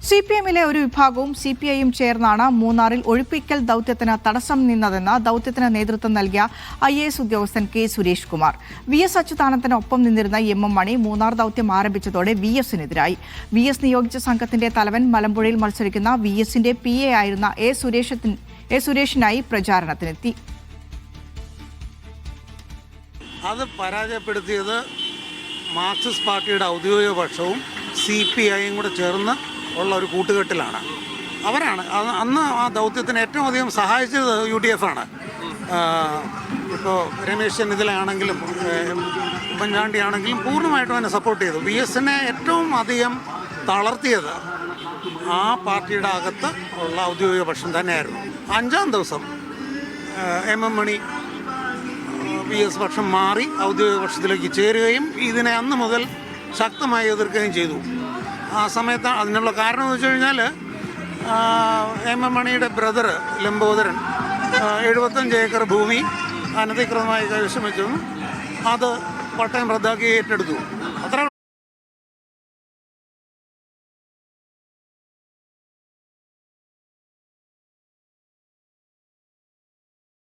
CPM-ലെ ഒരു വിഭാഗവും CPI-യും ചേർന്നാണ് മൂന്നാറിൽ ഒഴിപ്പിക്കൽ ദൗത്യത്തിന് തടസ്സം നിന്നതെന്ന് ദൗത്യത്തിന് നേതൃത്വം നൽകിയ IAS ഉദ്യോഗസ്ഥൻ K. സുരേഷ് കുമാർ. VS അച്യുതാനന്ദന് ഒപ്പം നിന്നിരുന്ന MM മണി മൂന്നാർ ദൗത്യം ആരംഭിച്ചതോടെ VS-നെതിരായി. VS നിയോഗിച്ച സംഘത്തിന്റെ തലവൻ മലമ്പുഴയിൽ മത്സരിക്കുന്ന VS-ന്റെ PA ആയിരുന്ന A. സുരേഷിനായി പ്രചാരണത്തിനെത്തി. അത് പരാജയപ്പെടുത്തിയത് മാർക്സിസ്റ്റ് പാർട്ടിയുടെ ഔദ്യോഗിക പക്ഷവും CPI-യും കൂടെ ചേർന്ന് ഉള്ള ഒരു കൂട്ടുകെട്ടിലാണ്. അവരാണ് അന്ന് ആ ദൗത്യത്തിന് ഏറ്റവും അധികം സഹായിച്ചത് UDF ആണ്. ഇപ്പോൾ രമേശ് ചെന്നിത്തലയാണെങ്കിലും ഉമ്മൻചാണ്ടി ആണെങ്കിലും പൂർണ്ണമായിട്ടും എന്നെ സപ്പോർട്ട് ചെയ്തു. VS-നെ ഏറ്റവും അധികം തളർത്തിയത് ആ പാർട്ടിയുടെ അകത്ത് ഉള്ള ഔദ്യോഗിക പക്ഷം തന്നെയായിരുന്നു. 5-ാം ദിവസം MM മണി VS പക്ഷം മാറി ഔദ്യോഗിക പക്ഷത്തിലേക്ക് ചേരുകയും ഇതിനെ അന്ന് മുതൽ ശക്തമായി എതിർക്കുകയും ചെയ്തു. ആ സമയത്ത് അതിനുള്ള കാരണം എന്ന് വെച്ച് കഴിഞ്ഞാൽ MM മണിയുടെ ബ്രദർ ലംബോദരൻ 75 ഏക്കർ ഭൂമി അനധികൃതമായി കൈവശം വെച്ചെന്നും അത് പട്ടയം റദ്ദാക്കി ഏറ്റെടുത്തു.